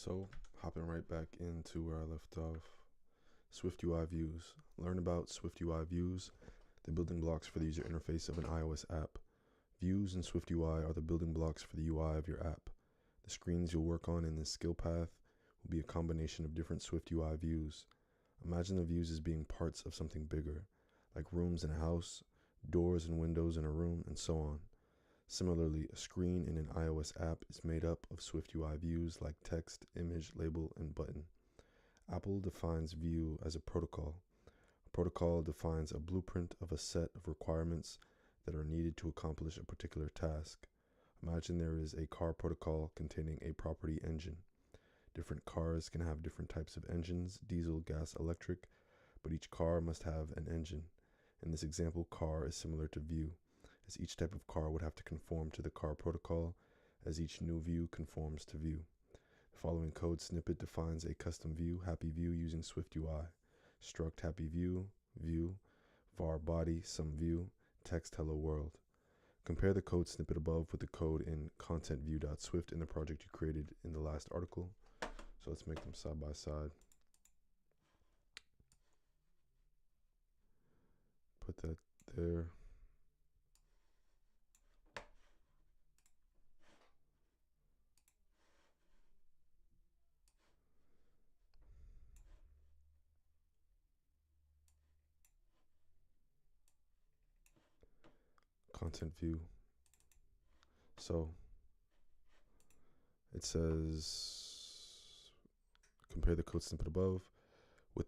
So, hopping right back into where I left off, SwiftUI views. Learn about SwiftUI views, the building blocks for the user interface of an iOS app. Views in SwiftUI are the building blocks for the UI of your app. The screens you'll work on in this skill path will be a combination of different SwiftUI views. Imagine the views as being parts of something bigger, like rooms in a house, doors and windows in a room, and so on. Similarly, a screen in an iOS app is made up of SwiftUI views like text, image, label, and button. Apple defines view as a protocol. A protocol defines a blueprint of a set of requirements that are needed to accomplish a particular task. Imagine there is a car protocol containing a property engine. Different cars can have different types of engines, diesel, gas, electric, but each car must have an engine. In this example, car is similar to view, as each type of car would have to conform to the car protocol, as each new view conforms to view. The following code snippet defines a custom view, happy view, using SwiftUI. Struct happy view, var body, some view, text hello world. Compare the code snippet above with the code in content-view.swift in the project you created in the last article. So let's make them side by side. Put that there. Content view. So it says compare the code snippet above with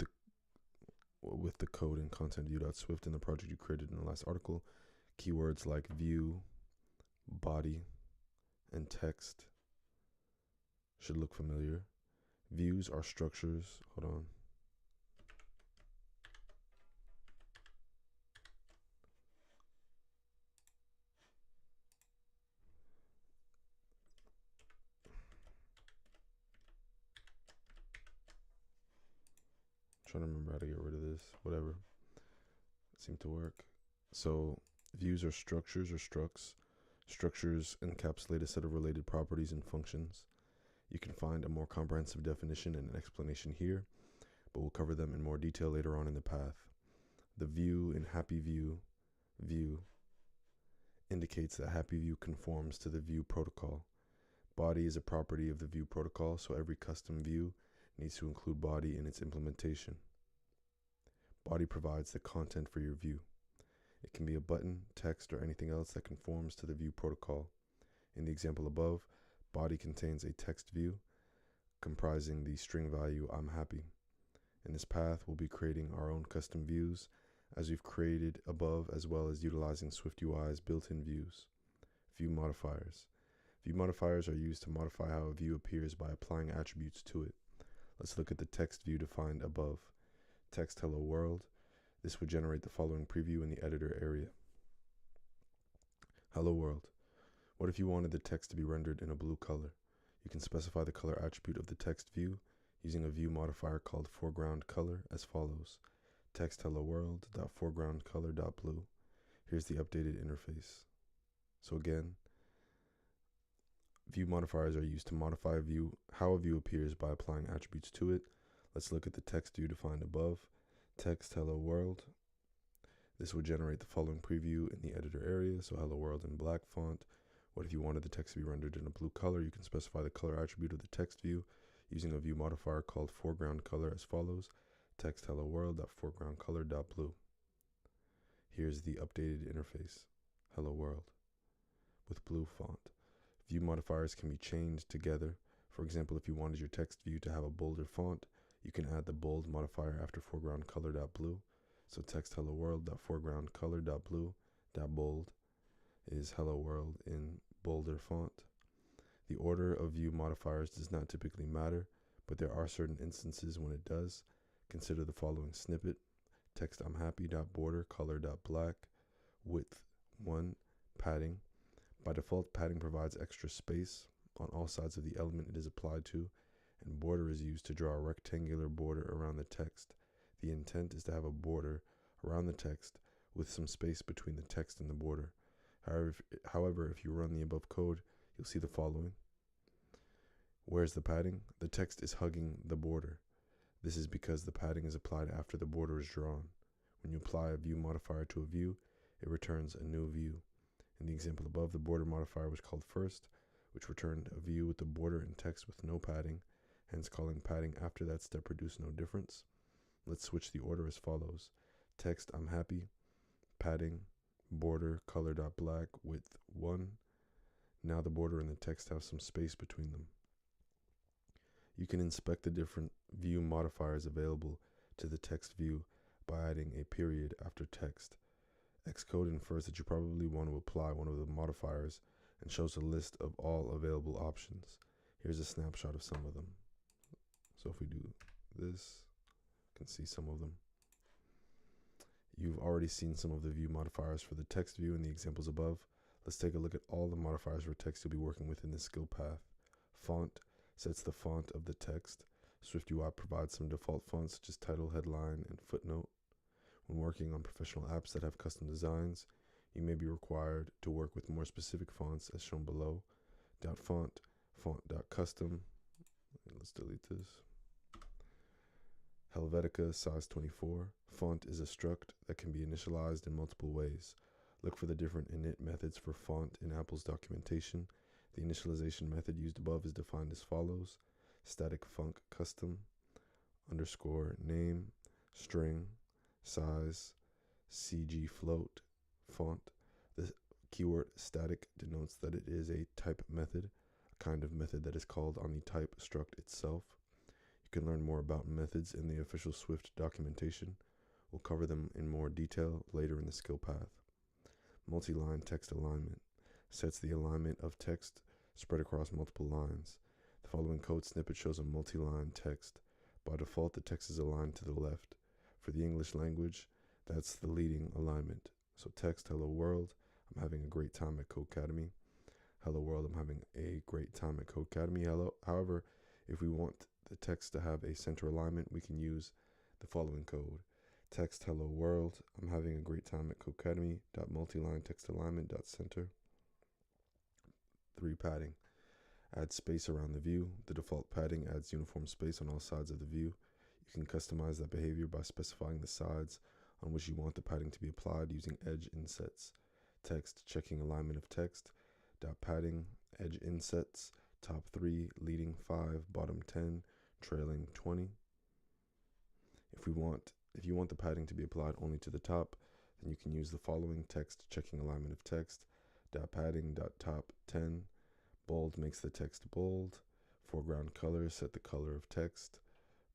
the code in content-view.swift in the project you created in the last article. Keywords like view, body, and text should look familiar. Views are structures. Hold on. Trying to remember how to get rid of this. Whatever. It seemed to work. So views are structures or structs. Structures encapsulate a set of related properties and functions. You can find a more comprehensive definition and an explanation here, but we'll cover them in more detail later on in the path. The view in happy view indicates that happy view conforms to the view protocol. Body is a property of the view protocol, so every custom view needs to include body in its implementation. Body provides the content for your view. It can be a button, text, or anything else that conforms to the view protocol. In the example above, body contains a text view comprising the string value I'm happy. In this path, we'll be creating our own custom views as we've created above, as well as utilizing SwiftUI's built-in views. View modifiers. View modifiers are used to modify how a view appears by applying attributes to it. Let's look at the text view defined above. Text hello world. This would generate the following preview in the editor area. Hello world. What if you wanted the text to be rendered in a blue color? You can specify the color attribute of the text view using a view modifier called foreground color as follows. Text hello world.foregroundcolor.blue. Here's the updated interface. So again, view modifiers are used to modify how a view appears by applying attributes to it. Let's look at the text view defined above. Text hello world. This would generate the following preview in the editor area. So hello world in black font. What if you wanted the text to be rendered in a blue color? You can specify the color attribute of the text view using a view modifier called foreground color as follows. Text hello world.foregroundcolor.blue. Here's the updated interface. Hello world with blue font. View modifiers can be chained together. For example, if you wanted your text view to have a bolder font, you can add the bold modifier after foregroundcolor.blue. So text hello world.foregroundcolor.blue.bold is hello world in bolder font. The order of view modifiers does not typically matter, but there are certain instances when it does. Consider the following snippet. Text I'm happy.border color.black width 1 padding. By default, padding provides extra space on all sides of the element it is applied to, and border is used to draw a rectangular border around the text. The intent is to have a border around the text with some space between the text and the border. However, if you run the above code, you'll see the following. Where's the padding? The text is hugging the border. This is because the padding is applied after the border is drawn. When you apply a view modifier to a view, it returns a new view. In the example above, the border modifier was called first, which returned a view with the border and text with no padding, hence calling padding after that step produced no difference. Let's switch the order as follows. Text, I'm happy, padding, border, color.black, width 1. Now the border and the text have some space between them. You can inspect the different view modifiers available to the text view by adding a period after text. XCode infers that you probably want to apply one of the modifiers and shows a list of all available options. Here's a snapshot of some of them. So if we do this, you can see some of them. You've already seen some of the view modifiers for the text view in the examples above. Let's take a look at all the modifiers for text you'll be working with in this skill path. Font sets the font of the text. SwiftUI provides some default fonts such as title, headline, and footnote. When working on professional apps that have custom designs, you may be required to work with more specific fonts as shown below. .font, font.custom. Let's delete this. Helvetica size 24. Font is a struct that can be initialized in multiple ways. Look for the different init methods for font in Apple's documentation. The initialization method used above is defined as follows: static func custom underscore name string size cg float font. The keyword static denotes that it is a type method, a kind of method that is called on the type struct itself. You can learn more about methods in the official Swift documentation. We'll cover them in more detail later in the skill path. Multi-line text alignment sets the alignment of text spread across multiple lines. The following code snippet shows a multi-line text. By default, the text is aligned to the left. For the English language, that's the leading alignment. So text, hello world, I'm having a great time at Codecademy. Hello world, I'm having a great time at Codecademy. Hello. However, if we want the text to have a center alignment, we can use the following code. Text, hello world, I'm having a great time at Codecademy. Multi-line text alignment center. 3. Padding. Add space around the view. The default padding adds uniform space on all sides of the view. You can customize that behavior by specifying the sides on which you want the padding to be applied using edge insets. Text, checking alignment of text. Padding, edge insets, top 3, leading 5, bottom 10, trailing 20. If you want the padding to be applied only to the top, then you can use the following: text, checking alignment of text. Padding, top 10, bold makes the text bold. Foreground color, set the color of text.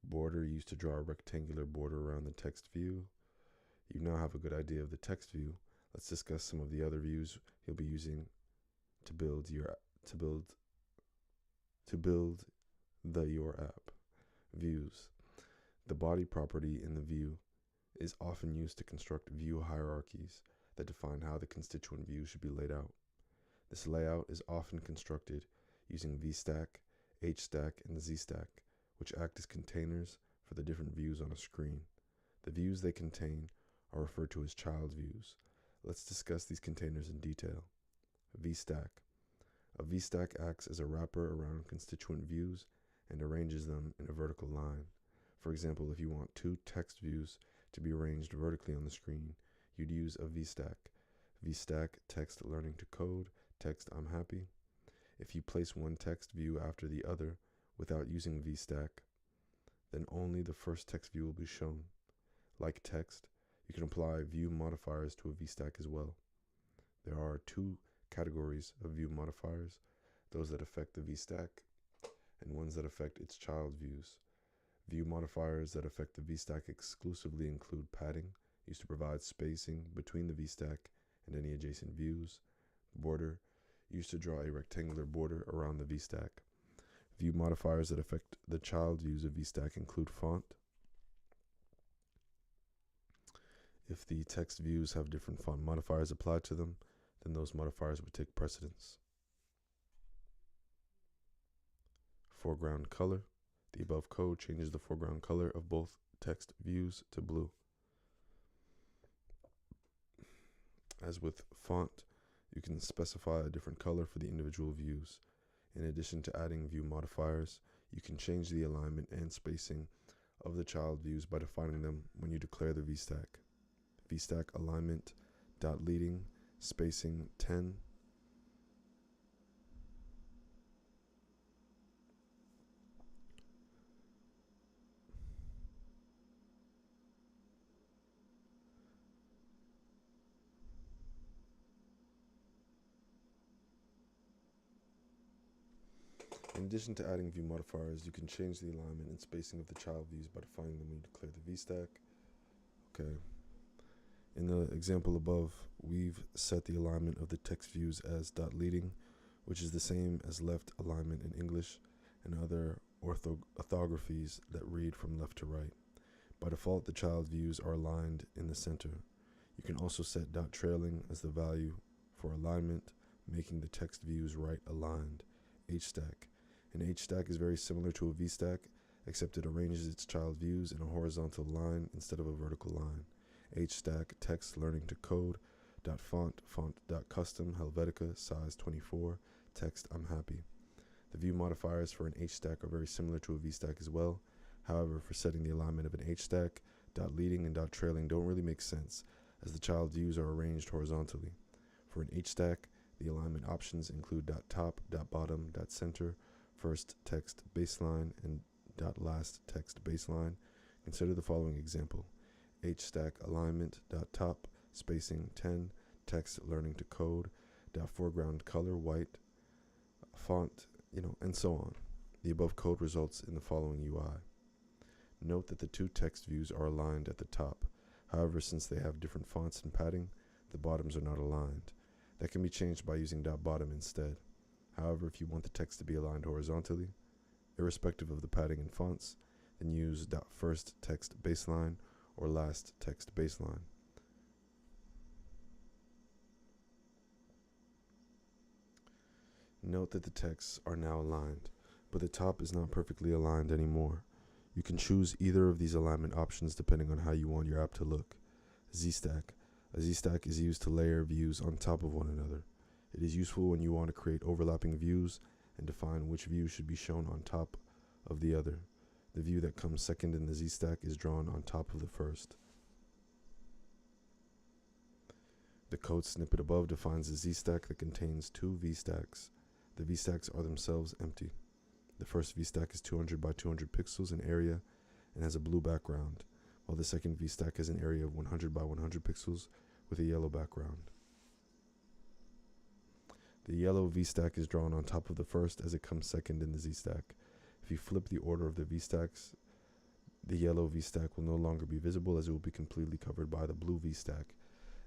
Border, used to draw a rectangular border around the text view. You now have a good idea of the text view. Let's discuss some of the other views you'll be using to build your app. Views. The body property in the view is often used to construct view hierarchies that define how the constituent views should be laid out. This layout is often constructed using VStack, HStack, and ZStack, which act as containers for the different views on a screen. The views they contain are referred to as child views. Let's discuss these containers in detail. VStack. A VStack acts as a wrapper around constituent views and arranges them in a vertical line. For example, if you want 2 text views to be arranged vertically on the screen, you'd use a VStack. VStack, text learning to code, text I'm happy. If you place one text view after the other without using VStack, then only the first text view will be shown. Like text, you can apply view modifiers to a VStack as well. There are 2 categories of view modifiers: those that affect the VStack and ones that affect its child views. View modifiers that affect the VStack exclusively include padding, used to provide spacing between the VStack and any adjacent views. Border, used to draw a rectangular border around the VStack. View modifiers that affect the child views of VStack include font. If the text views have different font modifiers applied to them, then those modifiers would take precedence. Foreground color. The above code changes the foreground color of both text views to blue. As with font, you can specify a different color for the individual views. In addition to adding view modifiers, you can change the alignment and spacing of the child views by defining them when you declare the VStack. VStack alignment dot leading spacing 10. In addition to adding view modifiers, you can change the alignment and spacing of the child views by defining them when you declare the VStack. Okay. In the example above, we've set the alignment of the text views as dot leading, which is the same as left alignment in English and other orthographies that read from left to right. By default, the child views are aligned in the center. You can also set dot trailing as the value for alignment, making the text views right aligned. HStack. An HStack is very similar to a VStack, except it arranges its child views in a horizontal line instead of a vertical line. HStack text learning to code .font.custom Helvetica size 24 text I'm happy. The view modifiers for an HStack are very similar to a VStack as well. However, for setting the alignment of an HStack, dot leading and dot trailing don't really make sense, as the child views are arranged horizontally. For an HStack, the alignment options include dot top, dot bottom, dot center, first text baseline, and dot last text baseline. Consider the following example. HStack alignment dot top spacing 10 text learning to code dot foreground color white font, and so on. The above code results in the following UI. Note that the two text views are aligned at the top. However, since they have different fonts and padding, the bottoms are not aligned. That can be changed by using dot bottom instead. However, if you want the text to be aligned horizontally, irrespective of the padding and fonts, then use dot first text baseline or last text baseline. Note that the texts are now aligned, but the top is not perfectly aligned anymore. You can choose either of these alignment options depending on how you want your app to look. ZStack. A ZStack is used to layer views on top of one another. It is useful when you want to create overlapping views and define which view should be shown on top of the other. The view that comes second in the ZStack is drawn on top of the first. The code snippet above defines a ZStack that contains two VStacks. The VStacks are themselves empty. The first VStack is 200 by 200 pixels in area and has a blue background, while the second VStack has an area of 100 by 100 pixels with a yellow background. The yellow VStack is drawn on top of the first as it comes second in the ZStack. If you flip the order of the VStacks, the yellow VStack will no longer be visible as it will be completely covered by the blue VStack.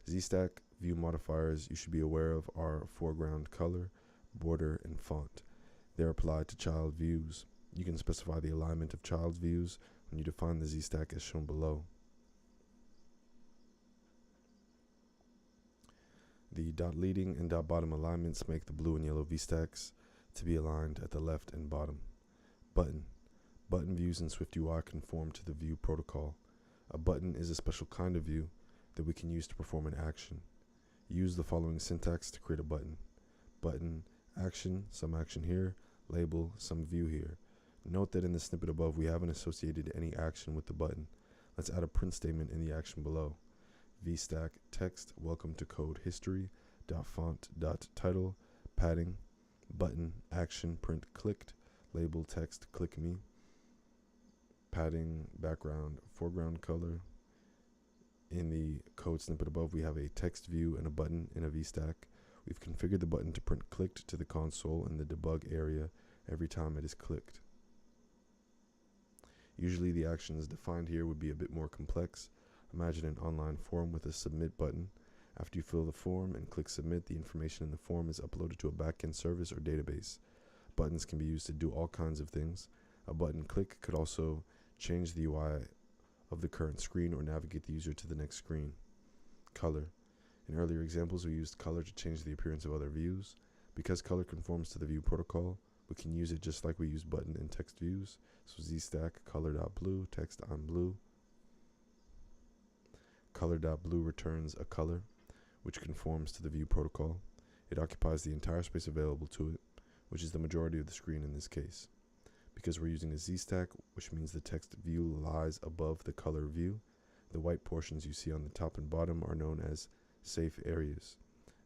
ZStack view modifiers you should be aware of are foreground color, border, and font. They are applied to child views. You can specify the alignment of child views when you define the ZStack as shown below. The dot leading and dot bottom alignments make the blue and yellow VStacks to be aligned at the left and bottom. Button. Button views in SwiftUI conform to the view protocol. A button is a special kind of view that we can use to perform an action. Use the following syntax to create a button. Button, action, some action here, label, some view here. Note that in the snippet above we haven't associated any action with the button. Let's add a print statement in the action below. VStack text welcome to code history .font .title padding button action print clicked label text click me padding background foreground color. In the code snippet above we have a text view and a button in a VStack. We've configured the button to print clicked to the console in the debug area every time it is clicked. Usually the actions defined here would be a bit more complex. Imagine an online form with a submit button. After you fill the form and click submit, the information in the form is uploaded to a backend service or database. Buttons can be used to do all kinds of things. A button click could also change the UI of the current screen or navigate the user to the next screen. Color. In earlier examples, we used color to change the appearance of other views. Because color conforms to the view protocol, we can use it just like we use button and text views. So ZStack color.blue, text on blue. Color.blue returns a color, which conforms to the view protocol. It occupies the entire space available to it, which is the majority of the screen in this case. Because we're using a Z-stack, which means the text view lies above the color view, the white portions you see on the top and bottom are known as safe areas.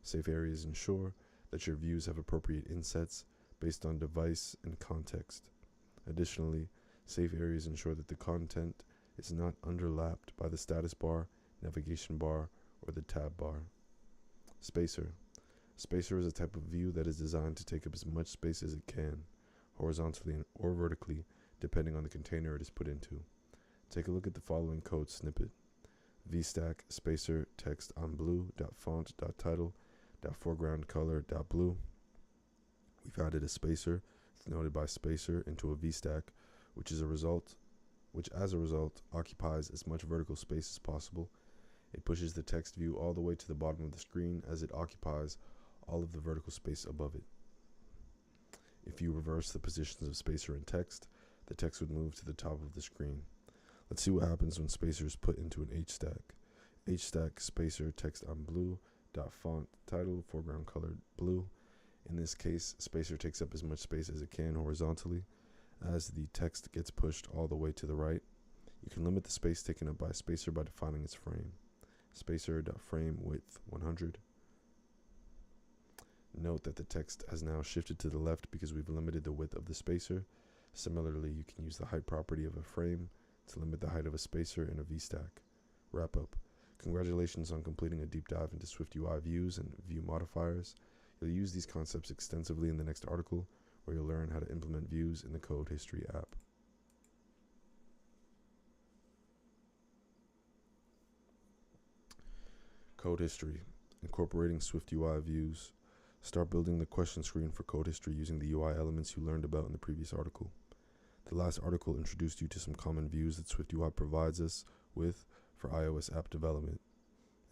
Safe areas ensure that your views have appropriate insets based on device and context. Additionally, safe areas ensure that the content is not underlapped by the status bar, navigation bar, or the tab bar. Spacer. Spacer is a type of view that is designed to take up as much space as it can, horizontally or vertically, depending on the container it is put into. Take a look at the following code snippet. vstack spacer text on blue.font.title.foreground color.blue. We've added a spacer, denoted by spacer, into a vstack, which as a result occupies as much vertical space as possible. It pushes the text view all the way to the bottom of the screen as it occupies all of the vertical space above it. If you reverse the positions of spacer and text, the text would move to the top of the screen. Let's see what happens when spacer is put into an hstack. Hstack spacer text on blue.font title foreground color blue. In this case, spacer takes up as much space as it can horizontally as the text gets pushed all the way to the right. You can limit the space taken up by spacer by defining its frame. Spacer.frame width 100. Note that the text has now shifted to the left because we've limited the width of the spacer. Similarly, you can use the height property of a frame to limit the height of a spacer in a vstack. Wrap up. Congratulations on completing a deep dive into SwiftUI views and view modifiers. You'll use these concepts extensively in the next article, where you'll learn how to implement views in the Code History app. Code History. Incorporating SwiftUI views. Start building the question screen for Code History using the UI elements you learned about in the previous article. The last article introduced you to some common views that SwiftUI provides us with for iOS app development.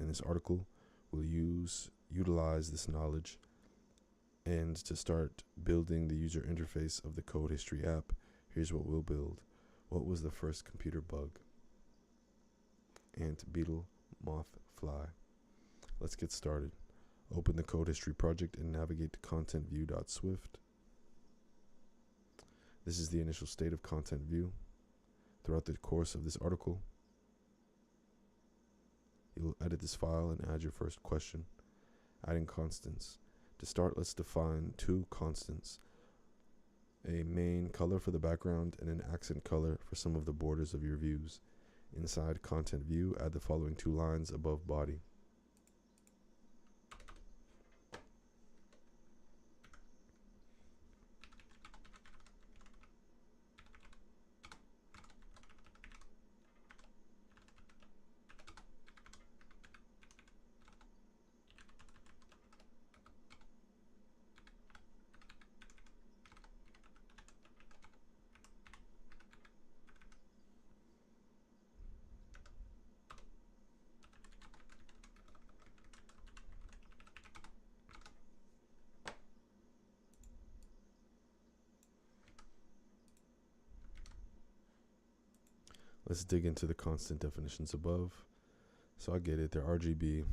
In this article, we'll utilize this knowledge, and to start building the user interface of the Code History app, here's what we'll build. What was the first computer bug? Ant, beetle, moth, fly. Let's get started. Open the Code History project and navigate to contentview.swift. This is the initial state of content view. Throughout the course of this article, you'll edit this file and add your first question. Adding constants. To start, let's define two constants: a main color for the background and an accent color for some of the borders of your views. Inside content view, add the following two lines above body. Let's dig into the constant definitions above. So I get it, they're RGB.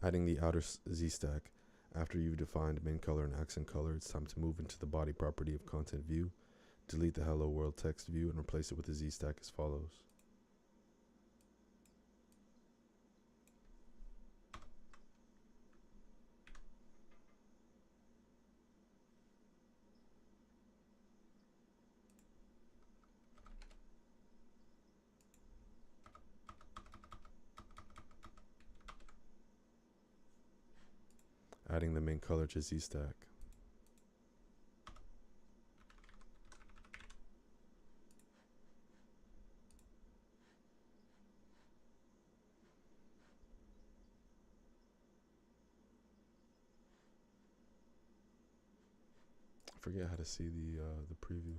Adding the outer Z stack. After you've defined main color and accent color, it's time to move into the body property of content view. Delete the hello world text view and replace it with the Z stack as follows. Adding the main color to Z stack. I forget how to see the preview.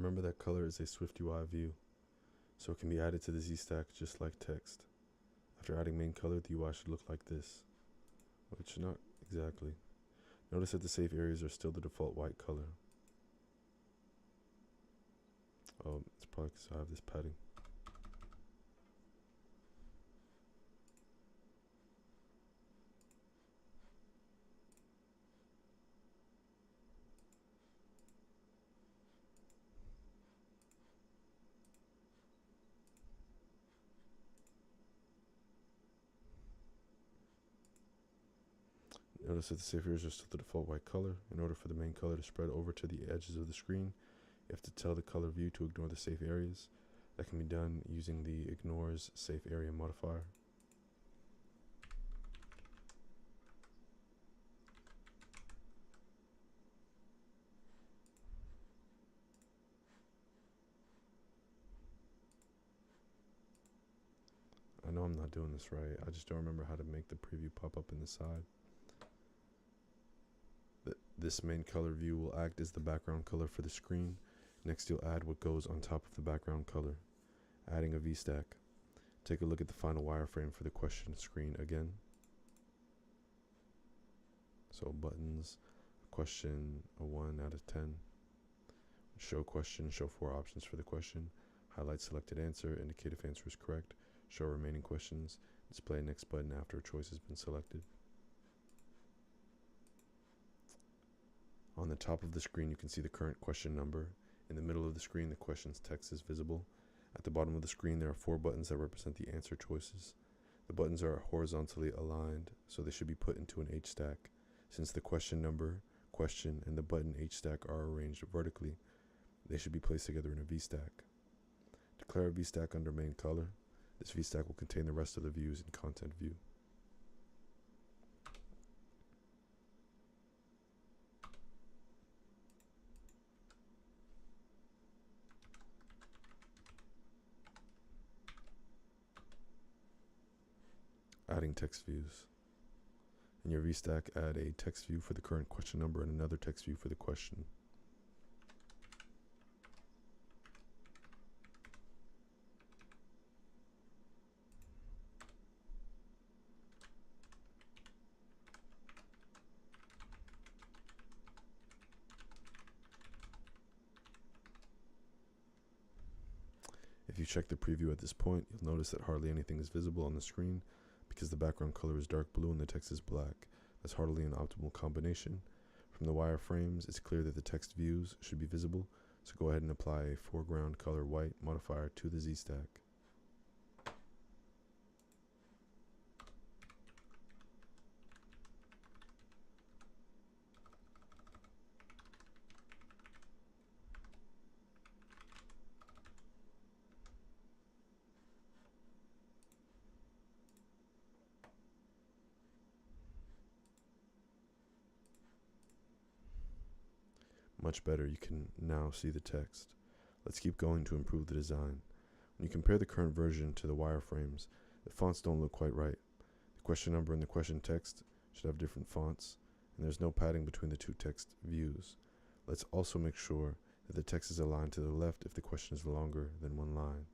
Remember that color is a SwiftUI view, so it can be added to the Z-stack just like text. After adding main color, the UI should look like this, which not exactly. Notice that the safe areas are still the default white color. Oh, it's probably because I have this padding. Notice that the safe areas are still the default white color. In order for the main color to spread over to the edges of the screen, you have to tell the color view to ignore the safe areas. That can be done using the ignores safe area modifier. I know I'm not doing this right. I just don't remember how to make the preview pop up in the side. This main color view will act as the background color for the screen. Next, you'll add what goes on top of the background color, adding a V-stack. Take a look at the final wireframe for the question screen again. So buttons, question, a 1 out of 10. Show question, show 4 options for the question. Highlight selected answer, indicate if answer is correct. Show remaining questions. Display next button after a choice has been selected. On the top of the screen, you can see the current question number. In the middle of the screen, the question's text is visible. At the bottom of the screen, there are 4 buttons that represent the answer choices. The buttons are horizontally aligned, so they should be put into an H stack. Since the question number, question, and the button H stack are arranged vertically, they should be placed together in a V stack. Declare a V stack under main color. This V stack will contain the rest of the views in content view. Adding text views. In your VStack, add a text view for the current question number and another text view for the question. If you check the preview at this point, you'll notice that hardly anything is visible on the screen because the background color is dark blue and the text is black. That's hardly an optimal combination. From the wireframes, it's clear that the text views should be visible, so go ahead and apply a foreground color white modifier to the Z-stack. Much better, you can now see the text. Let's keep going to improve the design. When you compare the current version to the wireframes, the fonts don't look quite right. The question number and the question text should have different fonts, and there's no padding between the 2 text views. Let's also make sure that the text is aligned to the left if the question is longer than 1 line.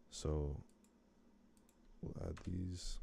So we'll add these.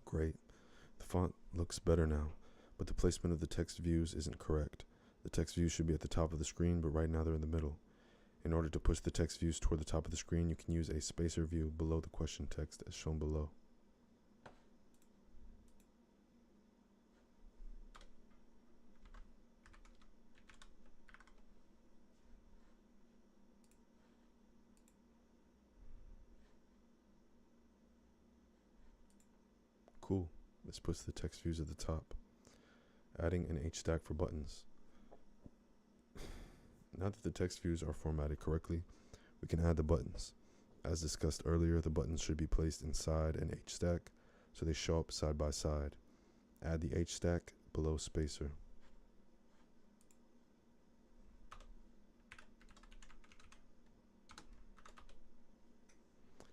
Great. The font looks better now, but the placement of the text views isn't correct. The text views should be at the top of the screen, but right now they're in the middle. In order to push the text views toward the top of the screen, you can use a spacer view below the question text as shown below. Cool. This puts the text views at the top. Adding an H stack for buttons. Now that the text views are formatted correctly, we can add the buttons. As discussed earlier, the buttons should be placed inside an H stack so they show up side by side. Add the H stack below spacer.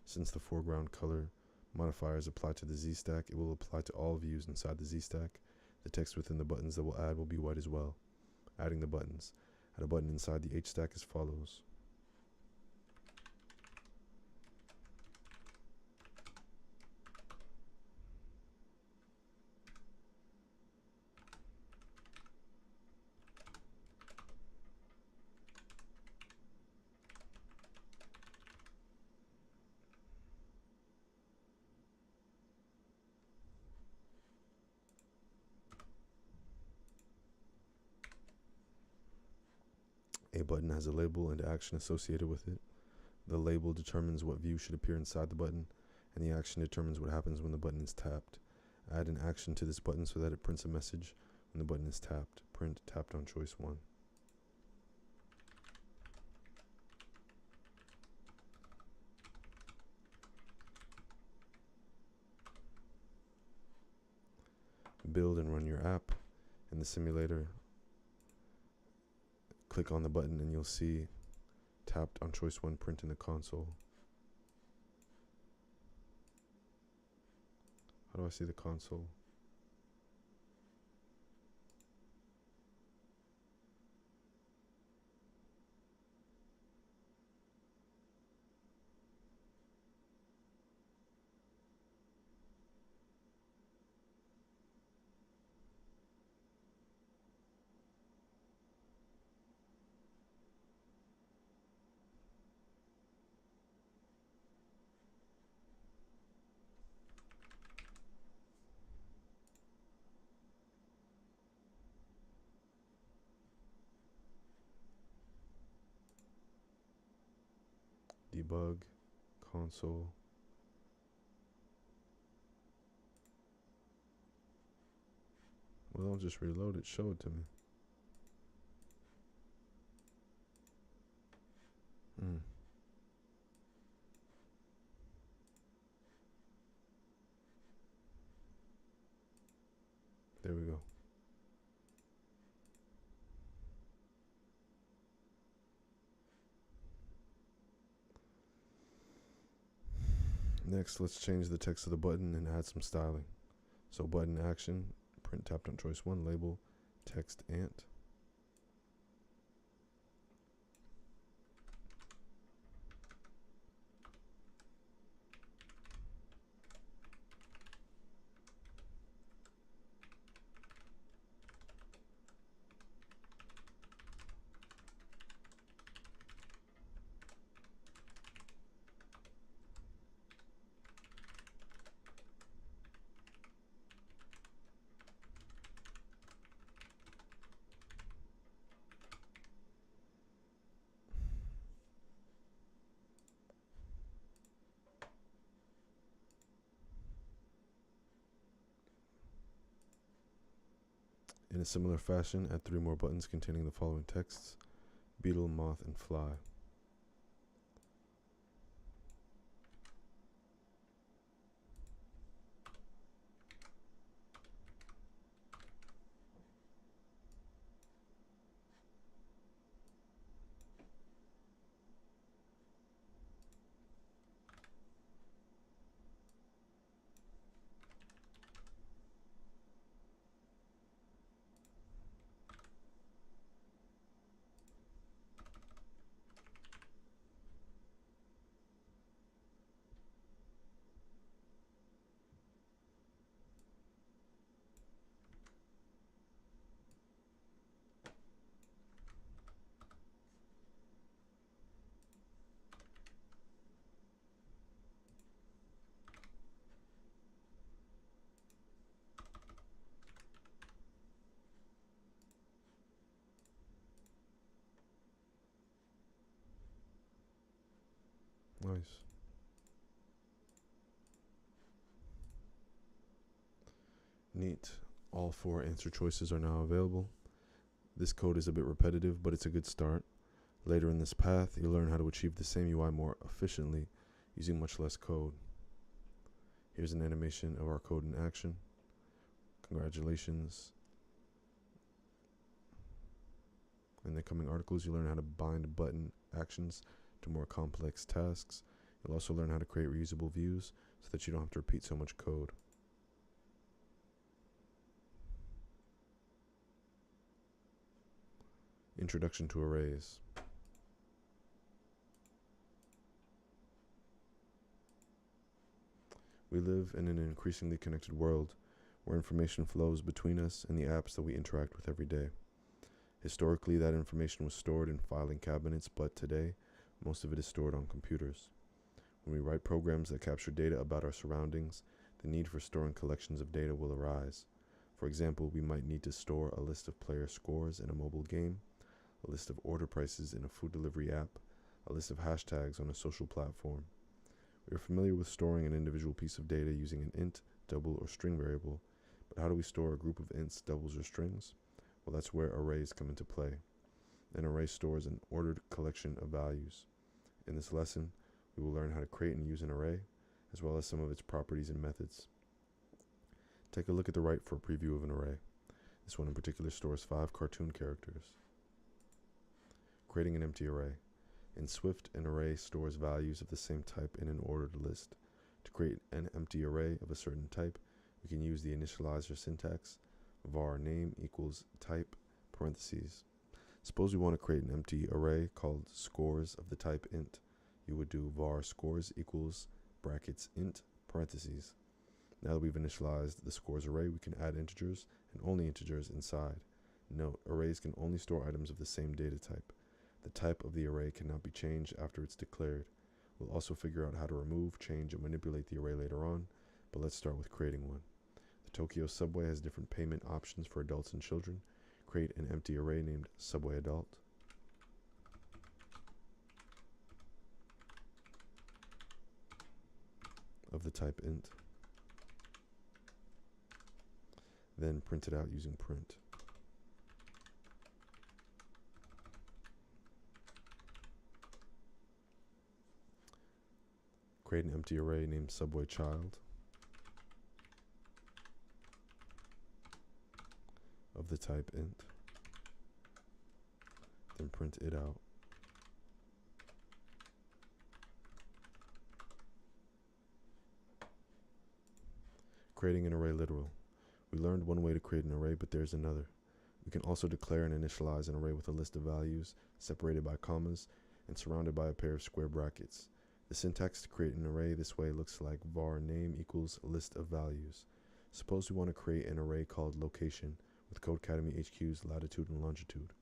Since the foreground color modifier is applied to the Z stack, it will apply to all views inside the Z stack. The text within the buttons that we'll add will be white as well. Adding the buttons. Add a button inside the H stack as follows. A button has a label and action associated with it. The label determines what view should appear inside the button, and the action determines what happens when the button is tapped. Add an action to this button so that it prints a message when the button is tapped. Print tapped on choice 1. Build and run your app. In the simulator, click on the button and you'll see tapped on choice 1 print in the console. How do I see the console? Debug, console. Well, I'll just reload it, show it to me. There we go. Next, let's change the text of the button and add some styling. So button action, print tapped on choice 1, label, text ant. In a similar fashion, add 3 more buttons containing the following texts: beetle, moth, and fly. Nice. Neat. All 4 answer choices are now available. This code is a bit repetitive, but it's a good start. Later in this path, you'll learn how to achieve the same UI more efficiently using much less code. Here's an animation of our code in action. Congratulations. In the coming articles, you'll learn how to bind button actions to more complex tasks. You'll also learn how to create reusable views so that you don't have to repeat so much code. Introduction to arrays. We live in an increasingly connected world where information flows between us and the apps that we interact with every day. Historically, that information was stored in filing cabinets, but today, most of it is stored on computers. When we write programs that capture data about our surroundings, the need for storing collections of data will arise. For example, we might need to store a list of player scores in a mobile game, a list of order prices in a food delivery app, a list of hashtags on a social platform. We are familiar with storing an individual piece of data using an int, double, or string variable, but how do we store a group of ints, doubles, or strings? Well, that's where arrays come into play. An array stores an ordered collection of values. In this lesson, we will learn how to create and use an array, as well as some of its properties and methods. Take a look at the right for a preview of an array. This one in particular stores 5 cartoon characters. Creating an empty array. In Swift, an array stores values of the same type in an ordered list. To create an empty array of a certain type, we can use the initializer syntax, var name equals type, parentheses. Suppose we want to create an empty array called scores of the type int. You would do var scores equals brackets int, parentheses. Now that we've initialized the scores array, we can add integers and only integers inside. Note, arrays can only store items of the same data type. The type of the array cannot be changed after it's declared. We'll also figure out how to remove, change, and manipulate the array later on, but let's start with creating one. The Tokyo subway has different payment options for adults and children. Create an empty array named subway adult. Of the type int. Then print it out using print. Create an empty array named subway child of the type int. Then print it out. Creating an array literal. We learned one way to create an array, but there's another. We can also declare and initialize an array with a list of values separated by commas and surrounded by a pair of square brackets. The syntax to create an array this way looks like var name equals list of values. Suppose we want to create an array called location with Codecademy HQ's latitude and longitude.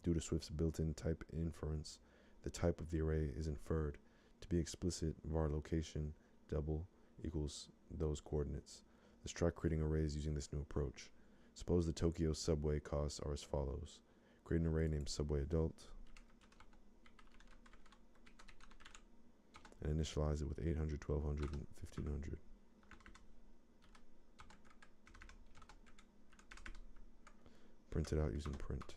Due to Swift's built-in type inference, the type of the array is inferred. To be explicit, var location double equals those coordinates. Let's try creating arrays using this new approach. Suppose the Tokyo subway costs are as follows. Create an array named subway adult and initialize it with 800, 1200, and 1500. Print it out using print.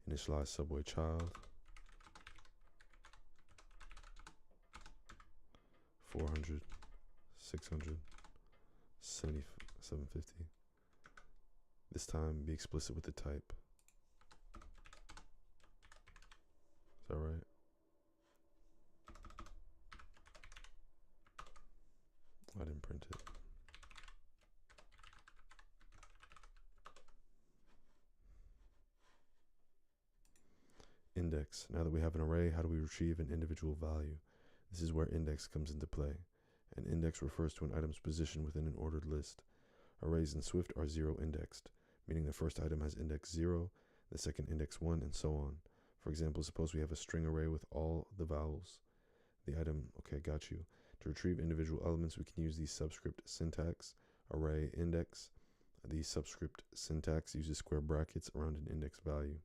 Initialize subway child. 400, 600, 750. This time, be explicit with the type. Is that right? I didn't print it. Index. Now that we have an array, how do we retrieve an individual value? This is where index comes into play. An index refers to an item's position within an ordered list. Arrays in Swift are zero indexed, meaning the first item has index 0, the second index 1, and so on. For example, suppose we have a string array with all the vowels. The item, okay, got you. To retrieve individual elements, we can use the subscript syntax, array index. The subscript syntax uses square brackets around an index value.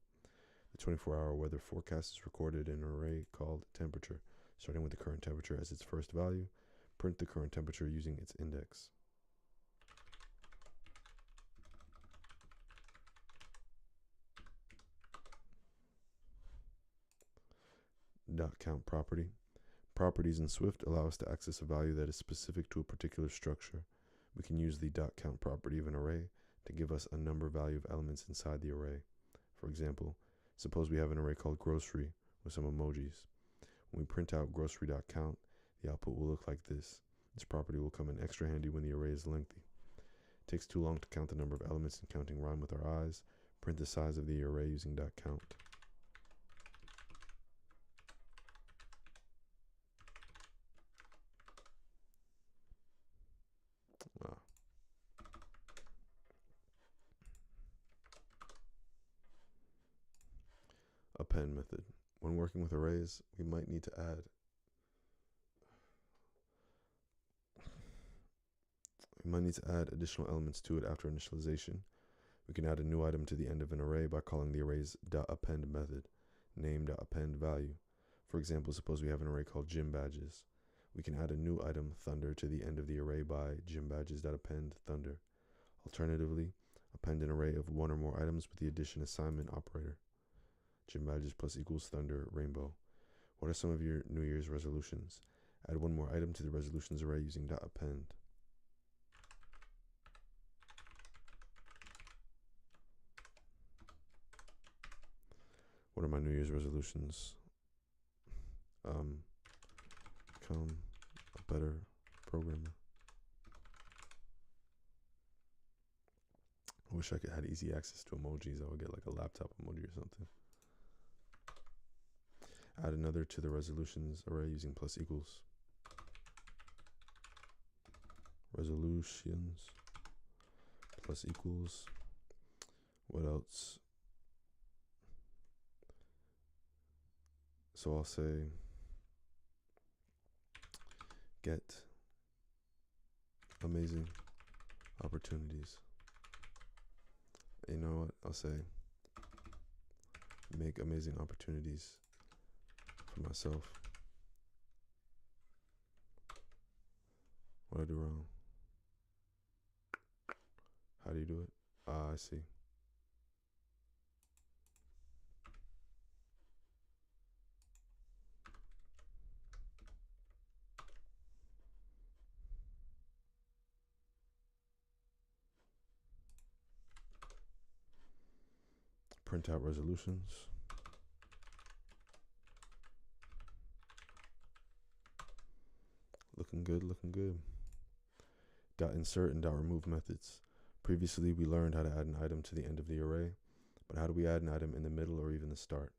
The 24-hour weather forecast is recorded in an array called temperature. Starting with the current temperature as its first value, print the current temperature using its index. .count property. Properties in Swift allow us to access a value that is specific to a particular structure. We can use the .count property of an array to give us a number value of elements inside the array. For example, suppose we have an array called grocery with some emojis. When we print out grocery.count, the output will look like this. This property will come in extra handy when the array is lengthy. It takes too long to count the number of elements and counting rhyme with our eyes. Print the size of the array using .count. Append method. When working with arrays, we might need to add additional elements to it after initialization. We can add a new item to the end of an array by calling the array's .append method, name.append value. For example, suppose we have an array called gym badges. We can add a new item, thunder, to the end of the array by gymbadges.append thunder. Alternatively, append an array of one or more items with the addition assignment operator. Gym badges plus equals thunder rainbow. What are some of your New Year's resolutions? Add one more item to the resolutions array using .append. What are my New Year's resolutions? Become a better programmer. I wish I could have easy access to emojis. I would get like a laptop emoji or something. Add another to the resolutions array using plus equals. Resolutions plus equals. What else? So I'll say get amazing opportunities. You know what? I'll say make amazing opportunities for myself. What did I do wrong? How do you do it? I see. Print out resolutions. Looking good, looking good. .insert and .remove methods. Previously, we learned how to add an item to the end of the array, but how do we add an item in the middle or even the start?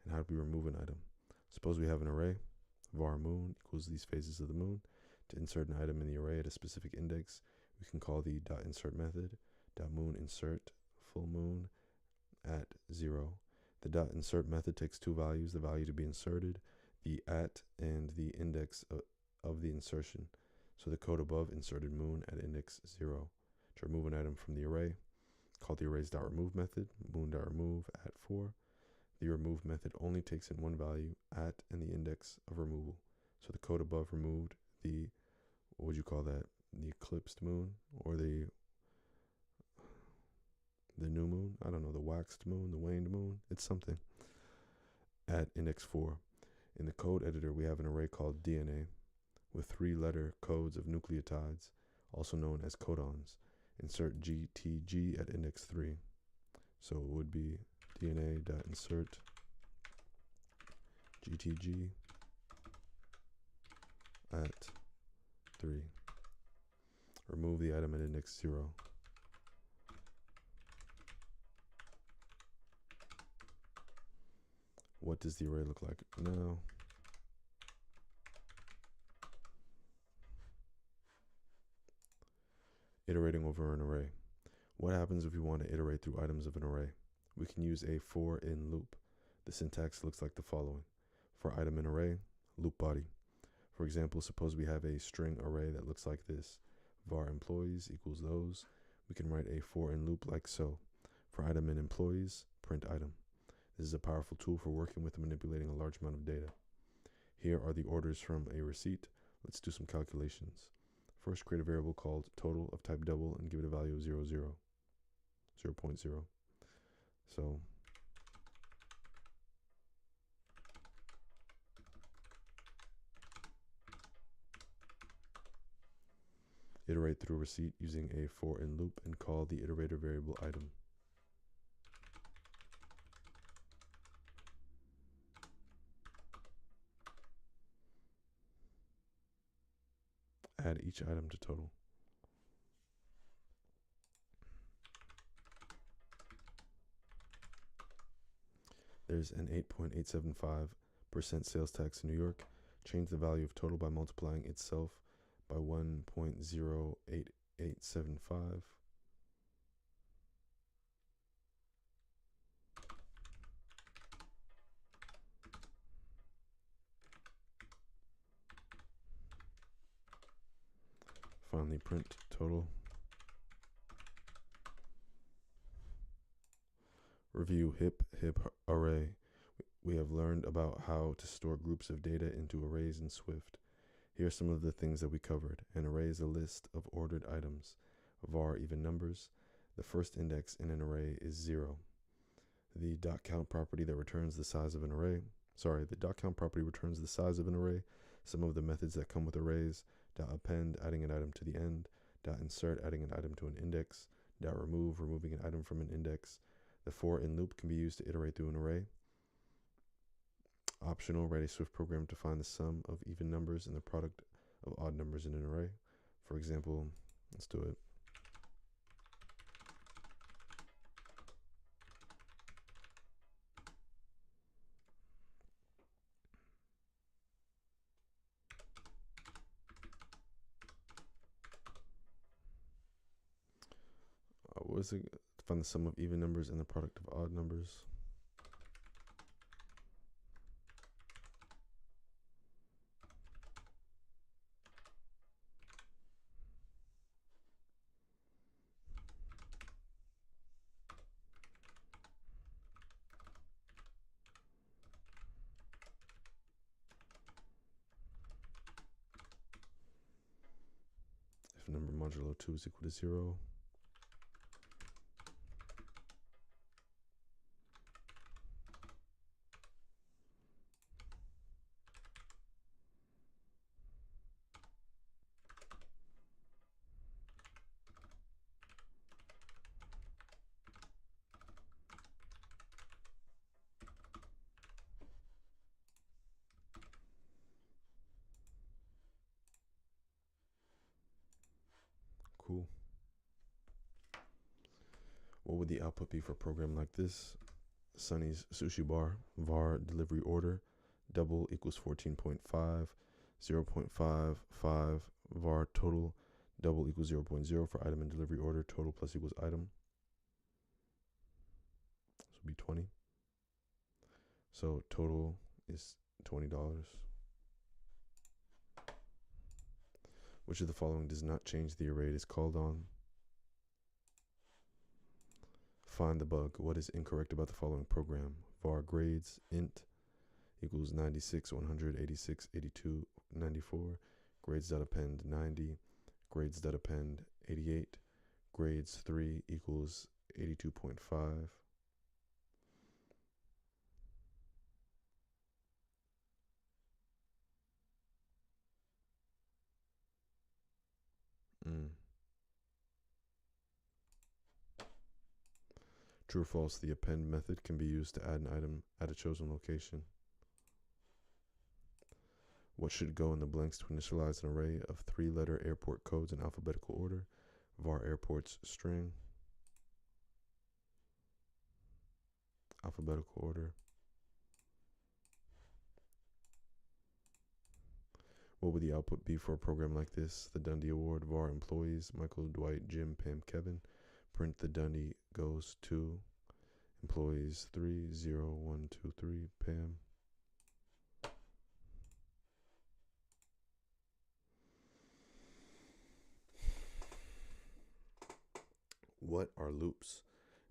And how do we remove an item? Suppose we have an array, var moon equals these phases of the moon. To insert an item in the array at a specific index, we can call the .insert method, .moon insert full moon at 0. The .insert method takes two values, the value to be inserted, the at and the index of the insertion. So the code above inserted moon at index 0. To remove an item from the array, call the array's .remove method, moon.remove at 4. The remove method only takes in one value, at and the index of removal. So the code above removed the, what would you call that? The eclipsed moon or the new moon? I don't know, the waxed moon, the waned moon, it's something. At index 4. In the code editor, we have an array called DNA with 3-letter codes of nucleotides, also known as codons. Insert GTG at index 3. So it would be DNA.insert GTG at 3. Remove the item at index 0. What does the array look like now? Iterating over an array. What happens if we want to iterate through items of an array? We can use a for in loop. The syntax looks like the following. For item in array, loop body. For example, suppose we have a string array that looks like this. Var employees equals those. We can write a for in loop like so. For item in employees, print item. This is a powerful tool for working with and manipulating a large amount of data. Here are the orders from a receipt. Let's do some calculations. First, create a variable called total of type double and give it a value of 0.0. So iterate through receipt using a for in loop and call the iterator variable item. Add each item to total. There's an 8.875% sales tax in New York. Change the value of total by multiplying itself by 1.08875. Finally, print total. Review hip array. We have learned about how to store groups of data into arrays in Swift. Here are some of the things that we covered. An array is a list of ordered items. Var even numbers. The first index in an array is 0. The .count property that returns the size of an array. The .count property returns the size of an array. Some of the methods that come with arrays. .append, adding an item to the end. .insert, adding an item to an index. .remove, removing an item from an index. The for in loop can be used to iterate through an array. Optional, write a Swift program to find the sum of even numbers and the product of odd numbers in an array. For example, let's do it. What is it? Find the sum of even numbers and the product of odd numbers. If number modulo 2 is equal to 0. Cool. What would the output be for a program like this? Sunny's Sushi Bar, var delivery order, double equals 14.5, 0.55, var total, double equals 0.0 for item and delivery order, total plus equals item. This would be 20. So total is $20. Which of the following does not change the array it is called on? Find the bug. What is incorrect about the following program? Var grades int equals 96, 100, 86, 82, 94. Grades.append 90. Grades.append 88. Grades 3 equals 82.5. True or false, the append method can be used to add an item at a chosen location. What should go in the blanks to initialize an array of 3-letter airport codes in alphabetical order? Var airports string. Alphabetical order. What would the output be for a program like this? The Dundee Award, var employees, Michael, Dwight, Jim, Pam, Kevin. Print the Dundee goes to employees 3, 0, 1, 2, 3, Pam. What are loops?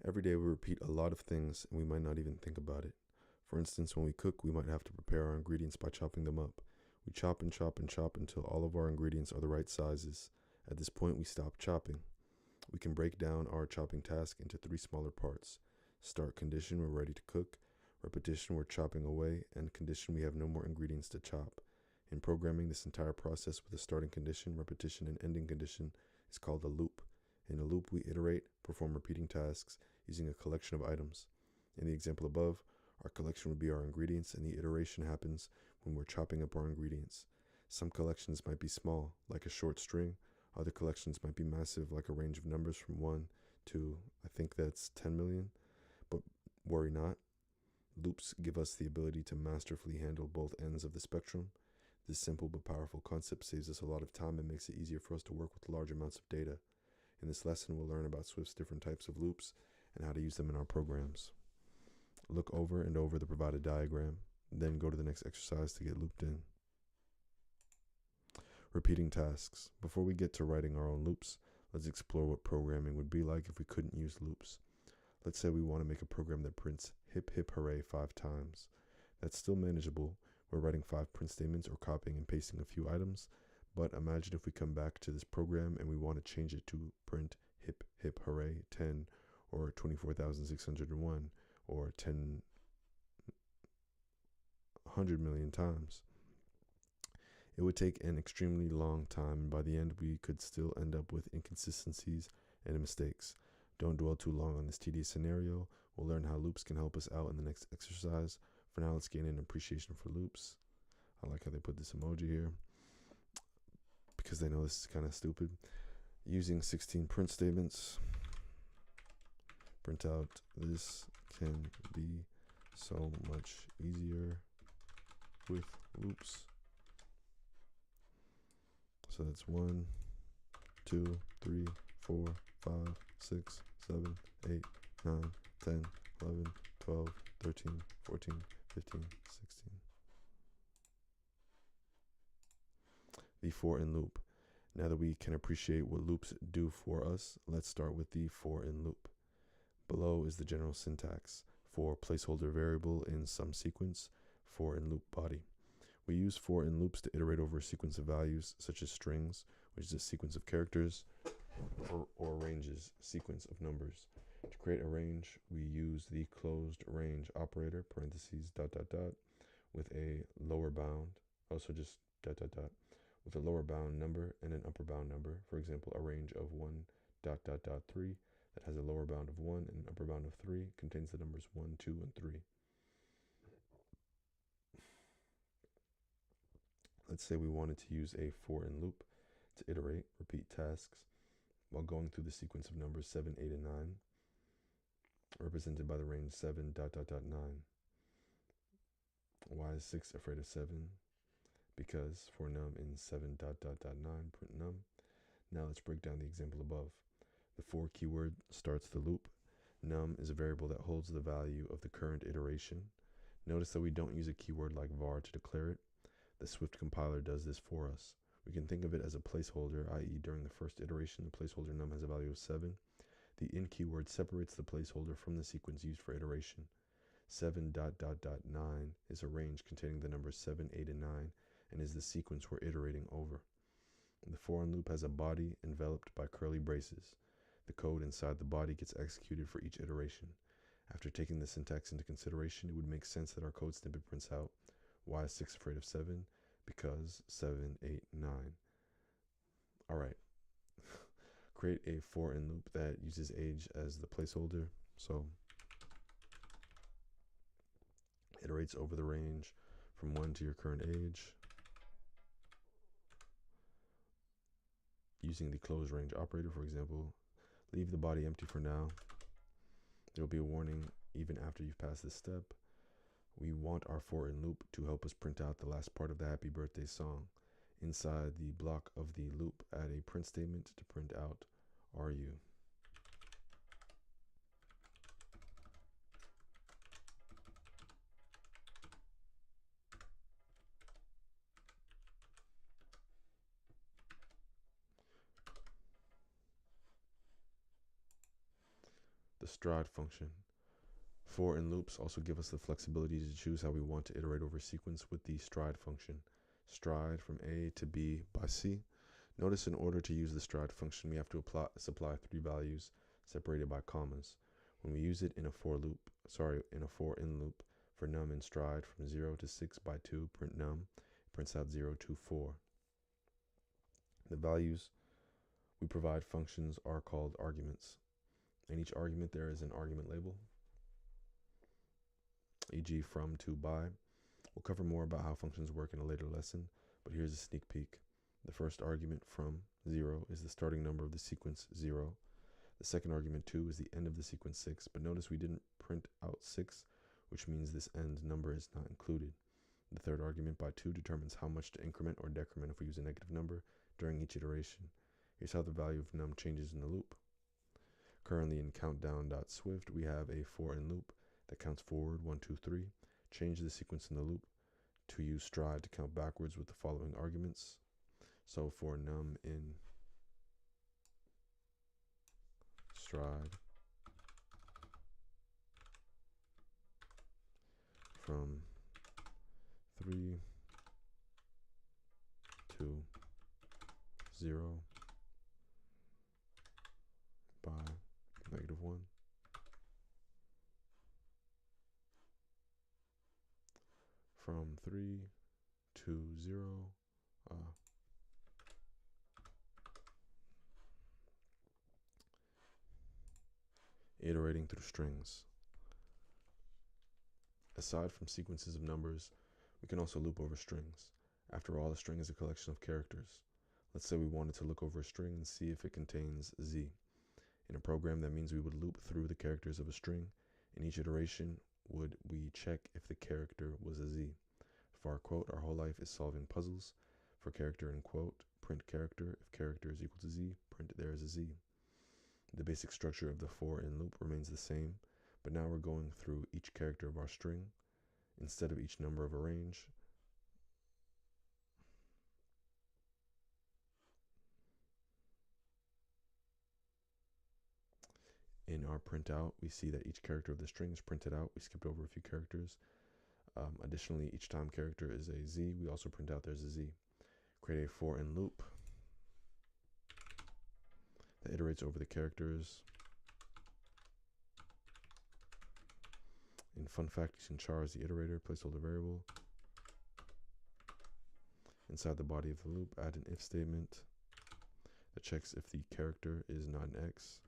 Every day we repeat a lot of things and we might not even think about it. For instance, when we cook, we might have to prepare our ingredients by chopping them up. We chop and chop and chop until all of our ingredients are the right sizes. At this point, we stop chopping. We can break down our chopping task into 3 smaller parts. Start condition, we're ready to cook. Repetition, we're chopping away. And condition, we have no more ingredients to chop. In programming, this entire process with a starting condition, repetition, and ending condition is called a loop. In a loop, we iterate, perform repeating tasks using a collection of items. In the example above, our collection would be our ingredients, and the iteration happens when we're chopping up our ingredients. Some collections might be small, like a short string. Other collections might be massive, like a range of numbers from 1 to, I think that's 10 million. But worry not. Loops give us the ability to masterfully handle both ends of the spectrum. This simple but powerful concept saves us a lot of time and makes it easier for us to work with large amounts of data. In this lesson, we'll learn about Swift's different types of loops and how to use them in our programs. Look over and over the provided diagram, then go to the next exercise to get looped in. Repeating tasks. Before we get to writing our own loops, let's explore what programming would be like if we couldn't use loops. Let's say we want to make a program that prints hip hip hooray 5 times. That's still manageable. We're writing 5 print statements or copying and pasting a few items, but imagine if we come back to this program and we want to change it to print hip hip hooray 10 or 24,601 or 100 million times. It would take an extremely long time, and by the end we could still end up with inconsistencies and mistakes. Don't dwell too long on this tedious scenario. We'll learn how loops can help us out in the next exercise. For now, let's gain an appreciation for loops. I like how they put this emoji here, because they know this is kind of stupid. Using 16 print statements, print out this can be so much easier with loops. So that's 1, 2, 3, 4, 5, 6, 7, 8, 9, 10, 11, 12, 13, 14, 15, 16. The for in loop. Now that we can appreciate what loops do for us, let's start with the for in loop. Below is the general syntax. For placeholder variable in some sequence, for in loop body. We use for in loops to iterate over a sequence of values, such as strings, which is a sequence of characters, or ranges, sequence of numbers. To create a range, we use the closed range operator, parentheses, dot, dot, dot, with a lower bound, also just dot, dot, dot, with a lower bound number and an upper bound number. For example, a range of 1, dot, dot, dot, 3, that has a lower bound of 1 and an upper bound of 3, contains the numbers 1, 2, and 3. Let's say we wanted to use a for in loop to iterate, repeat tasks, while going through the sequence of numbers 7, 8, and 9, represented by the range 7, dot, dot, dot, 9. Why is 6 afraid of 7? Because for num in 7, dot, dot, dot, 9, print num. Now let's break down the example above. The for keyword starts the loop. Num is a variable that holds the value of the current iteration. Notice that we don't use a keyword like var to declare it. The Swift compiler does this for us. We can think of it as a placeholder, i.e. during the first iteration, the placeholder num has a value of 7. The in keyword separates the placeholder from the sequence used for iteration. 7, dot, dot, dot, 9 is a range containing the numbers 7, 8, and 9, and is the sequence we're iterating over. The for in loop has a body enveloped by curly braces. The code inside the body gets executed for each iteration. After taking the syntax into consideration, it would make sense that our code snippet prints out, why is 6 afraid of 7? Because 7, 8, 9. Alright. Create a for in loop that uses age as the placeholder. So iterates over the range from 1 to your current age. Using the closed range operator, for example, leave the body empty for now. There will be a warning even after you've passed this step. We want our for in loop to help us print out the last part of the happy birthday song. Inside the block of the loop, add a print statement to print out "Are you?" The stride function. For and loops also give us the flexibility to choose how we want to iterate over a sequence with the stride function. Stride from A to B by C. Notice in order to use the stride function, we have to supply 3 values separated by commas. When we use it in a for in loop for num in stride from 0 to 6 by 2, print num, it prints out 0 to 4. The values we provide functions are called arguments. In each argument there is an argument label, e.g. from to by. We'll cover more about how functions work in a later lesson, but here's a sneak peek. The first argument from 0 is the starting number of the sequence 0. The second argument 2 is the end of the sequence 6, but notice we didn't print out 6, which means this end number is not included. The third argument by 2 determines how much to increment or decrement if we use a negative number during each iteration. Here's how the value of num changes in the loop. Currently in countdown.swift, we have a for in loop that counts forward 1, 2, 3. Change the sequence in the loop to use stride to count backwards with the following arguments. So for num in stride from 3 to 0 by -1. From 3 to 0 iterating through strings. Aside from sequences of numbers, we can also loop over strings. After all, a string is a collection of characters. Let's say we wanted to look over a string and see if it contains z. In a program, that means we would loop through the characters of a string. In each iteration, would we check if the character was a z. For our quote, our whole life is solving puzzles. For character in quote, print character. If character is equal to z, print there is a z. The basic structure of the for in loop remains the same, but now we're going through each character of our string instead of each number of a range. In our printout, we see that each character of the string is printed out. We skipped over a few characters. Additionally, each time character is a z, we also print out there's a z. Create a for in loop that iterates over the characters. In fun fact, using char as the iterator, placeholder variable. Inside the body of the loop, add an if statement that checks if the character is not an x.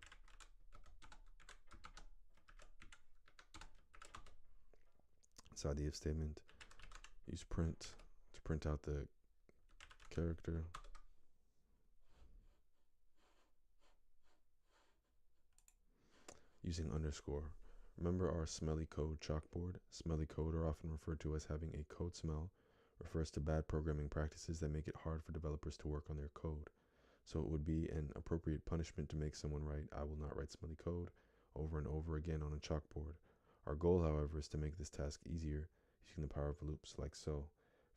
Inside the if statement, use print to print out the character. Using underscore. Remember our smelly code chalkboard? Smelly code are often referred to as having a code smell, refers to bad programming practices that make it hard for developers to work on their code. So it would be an appropriate punishment to make someone write "I will not write smelly code" over and over again on a chalkboard. Our goal, however, is to make this task easier using the power of loops like so.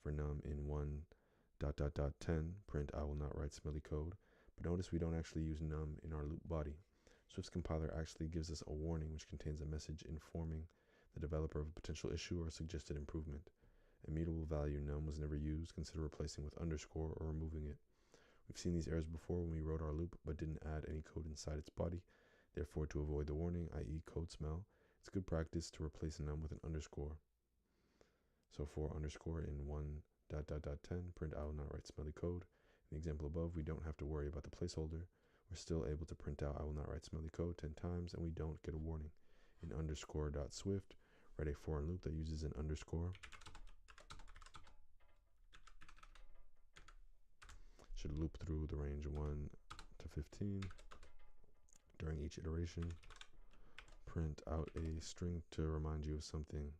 For num in 1.10, print "I will not write smelly code," but notice we don't actually use num in our loop body. Swift's compiler actually gives us a warning which contains a message informing the developer of a potential issue or suggested improvement. Immutable value num was never used. Consider replacing with underscore or removing it. We've seen these errors before when we wrote our loop but didn't add any code inside its body. Therefore, to avoid the warning, i.e. code smell, it's good practice to replace num with an underscore. So for underscore in 1.10, print "I will not write smelly code." In the example above, we don't have to worry about the placeholder. We're still able to print out "I will not write smelly code" 10 times, and we don't get a warning. In underscore.swift, write a for loop that uses an underscore. Should loop through the range 1 to 15. During each iteration, print out a string to remind you of something.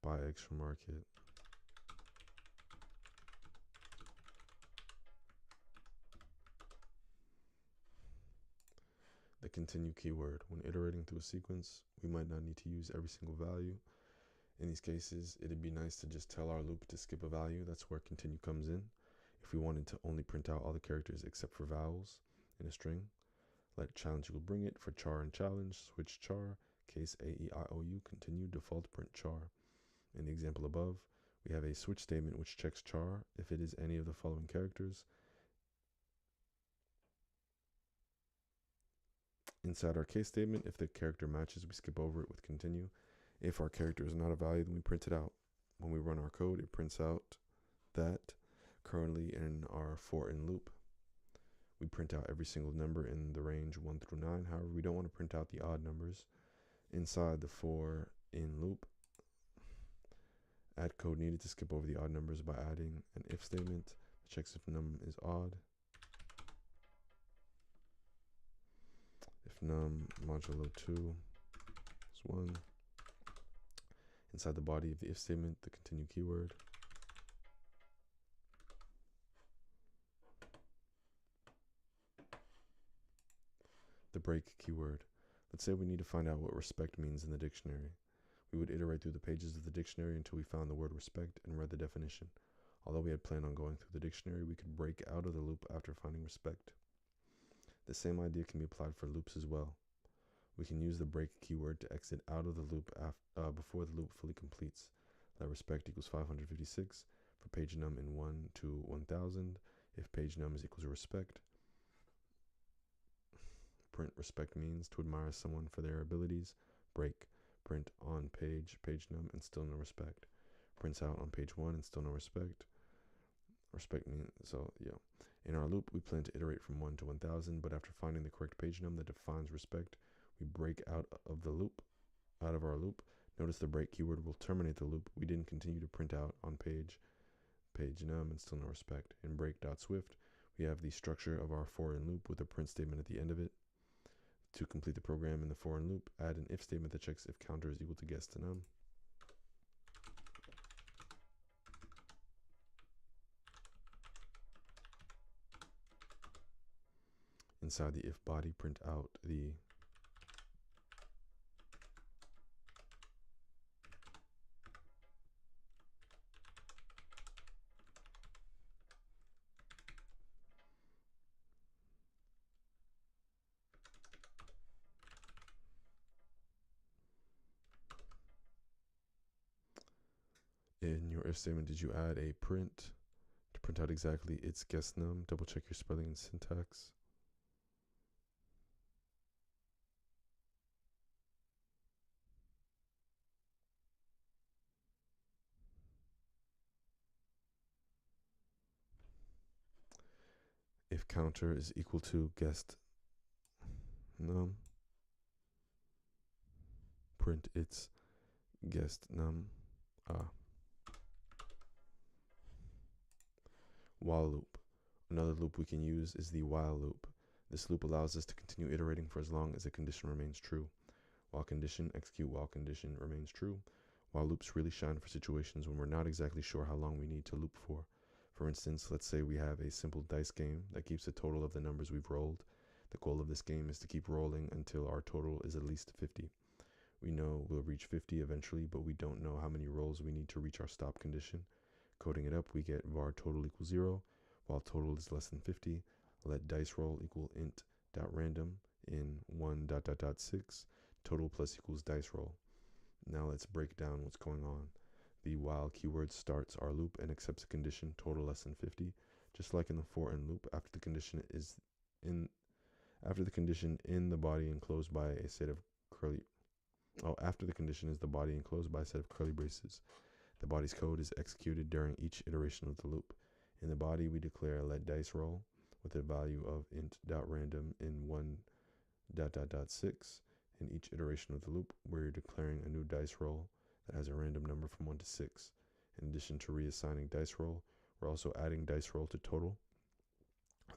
Buy eggs from market. The continue keyword. When iterating through a sequence, we might not need to use every single value. In these cases, it'd be nice to just tell our loop to skip a value. That's where continue comes in. If we wanted to only print out all the characters except for vowels in a string, let challenge equal bring it. For char and challenge, switch char, case A, E, I, O, U, continue, default, print char. In the example above, we have a switch statement which checks char if it is any of the following characters. Inside our case statement, if the character matches, we skip over it with continue. If our character is not a value, then we print it out. When we run our code, it prints out that currently in our for in loop. We print out every single number in the range 1 through 9. However, we don't want to print out the odd numbers. Inside the for in loop, add code needed to skip over the odd numbers by adding an if statement that checks if num is odd. If num modulo 2 is 1. Inside the body of the if statement, the continue keyword. The break keyword. Let's say we need to find out what respect means in the dictionary. We would iterate through the pages of the dictionary until we found the word respect and read the definition. Although we had planned on going through the dictionary, we could break out of the loop after finding respect. The same idea can be applied for loops as well. We can use the break keyword to exit out of the loop before the loop fully completes. Let respect equals 556 for page num in 1 to 1000 if page num is equal to respect. Print respect means to admire someone for their abilities. Break, print on page num and still no respect. Prints out on page 1 and still no respect. Respect means, so yeah. In our loop, we plan to iterate from 1 to 1000, but after finding the correct page num that defines respect, we break out of our loop. Notice the break keyword will terminate the loop. We didn't continue to print out on page num and still no respect. In break.swift, we have the structure of our for in loop with a print statement at the end of it. To complete the program in the for in loop, add an if statement that checks if counter is equal to guess to num. Inside the if body, print out the in your if statement, did you add a print to print out exactly its guess num? Double check your spelling and syntax. If counter is equal to guessed num, print its guessed num. While loop. Another loop we can use is the while loop. This loop allows us to continue iterating for as long as a condition remains true. While condition, execute while condition remains true. While loops really shine for situations when we're not exactly sure how long we need to loop for. For instance, let's say we have a simple dice game that keeps a total of the numbers we've rolled. The goal of this game is to keep rolling until our total is at least 50. We know we'll reach 50 eventually, but we don't know how many rolls we need to reach our stop condition. Coding it up, we get var total equals 0. While total is less than 50, let dice roll equal int.random in 1.6, total plus equals dice roll. Now let's break down what's going on. The while keyword starts our loop and accepts a condition total less than 50, just like in the for in loop. After the condition in the body enclosed by a set of curly after the condition is the body enclosed by a set of curly braces. The body's code is executed during each iteration of the loop. In the body, we declare let dice roll with a value of int.random in 1.6. In each iteration of the loop, we're declaring a new dice roll that has a random number from 1 to 6. In addition to reassigning dice roll, we're also adding dice roll to total.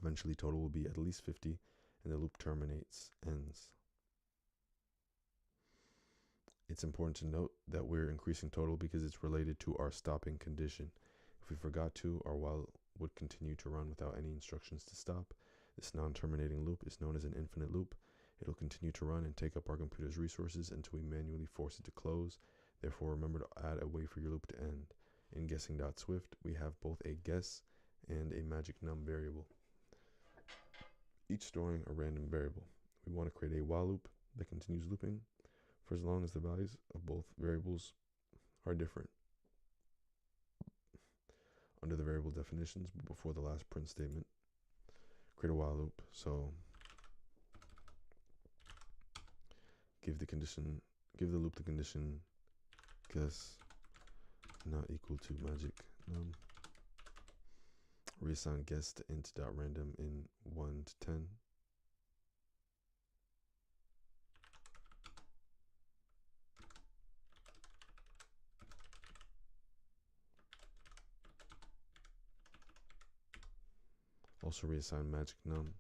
Eventually, total will be at least 50, and the loop ends. It's important to note that we're increasing total because it's related to our stopping condition. If we forgot to, our while would continue to run without any instructions to stop. This non-terminating loop is known as an infinite loop. It'll continue to run and take up our computer's resources until we manually force it to close. Therefore, remember to add a way for your loop to end. In guessing.swift, we have both a guess and a magic num variable, each storing a random variable. We want to create a while loop that continues looping for as long as the values of both variables are different. Under the variable definitions, but before the last print statement, create a while loop. So give the loop the condition guess not equal to magic num. Reassign guess to int.random in 1 to 10. Also reassign magic num.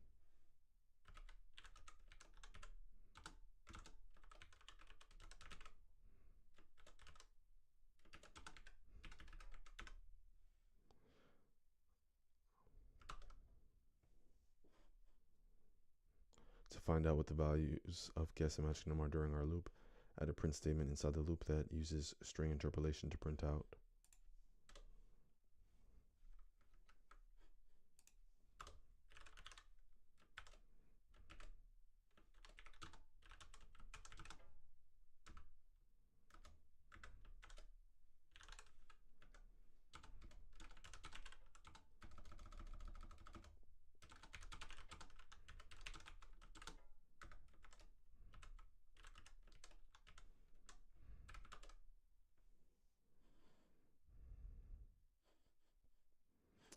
To find out what the values of guess and magic num are during our loop, add a print statement inside the loop that uses string interpolation to print out.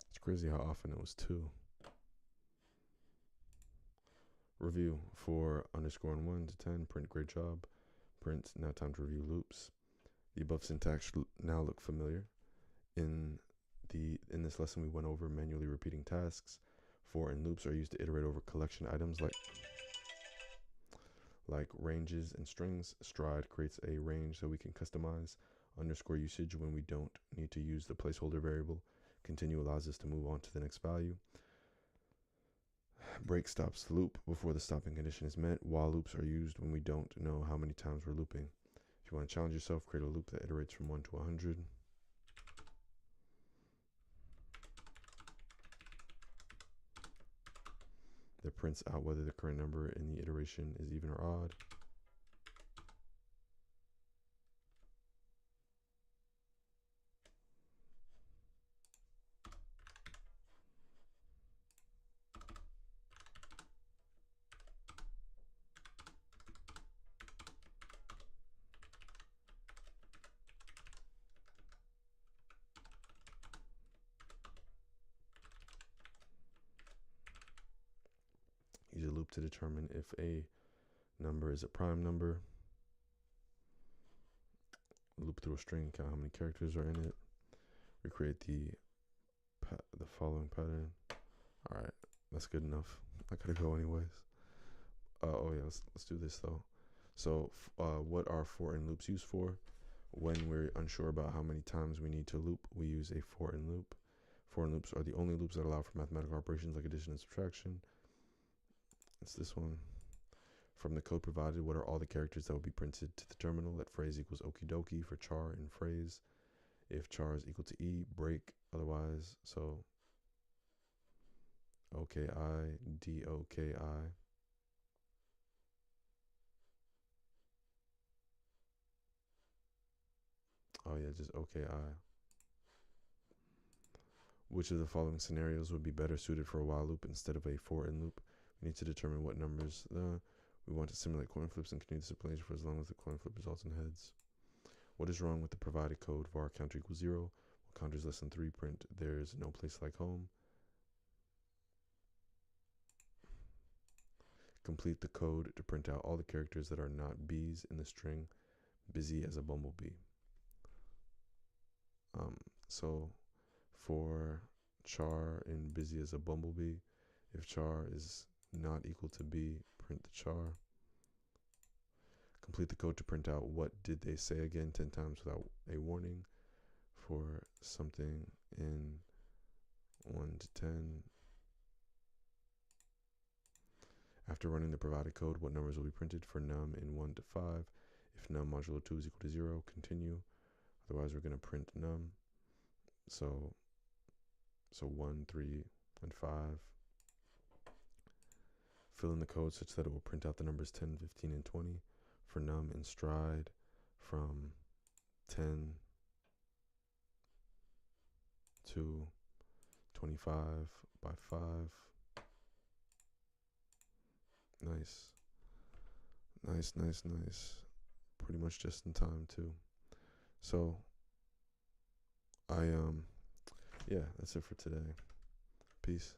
It's crazy how often it was 2. Review for underscore in 1 to 10, print great job, print now time to review loops. The above syntax should now look familiar. In this lesson, we went over manually repeating tasks. For and loops are used to iterate over collection items like ranges and strings. Stride creates a range so we can customize underscore usage when we don't need to use the placeholder variable. Continue allows us to move on to the next value. Break stops the loop before the stopping condition is met. While loops are used when we don't know how many times we're looping. If you want to challenge yourself, create a loop that iterates from 1 to 100. That prints out whether the current number in the iteration is even or odd. Use a loop to determine if a number is a prime number. Loop through a string, count how many characters are in it. Recreate the following pattern. All right, that's good enough. I gotta go anyways. Oh yeah, let's do this though. So what are for and loops used for? When we're unsure about how many times we need to loop, we use a for and loop. For and loops are the only loops that allow for mathematical operations like addition and subtraction. It's this one. From the code provided, what are all the characters that will be printed to the terminal? Let phrase equals okie dokie for char in phrase. If char is equal to e, break otherwise. So OKI, DOKI. Oh yeah, just OKI. Which of the following scenarios would be better suited for a while loop instead of a for and loop? We need to determine what numbers we want to simulate coin flips and continue the simulation for as long as the coin flip results in heads. What is wrong with the provided code? Var counter equals 0. When counter is less than 3, print there's no place like home. Complete the code to print out all the characters that are not bees in the string busy as a bumblebee. So for char in busy as a bumblebee, if char is not equal to b, print the char. Complete the code to print out what did they say again 10 times without a warning. For something in 1 to 10. After running the provided code, what numbers will be printed for num in 1 to 5? If num modulo 2 is equal to 0, continue. Otherwise, we're going to print num. So 1, 3, and 5. Fill in the code such that it will print out the numbers 10, 15, and 20. for num in stride from 10 to 25 by 5. Nice. Nice, nice, nice. Pretty much just in time too. So yeah, that's it for today. Peace.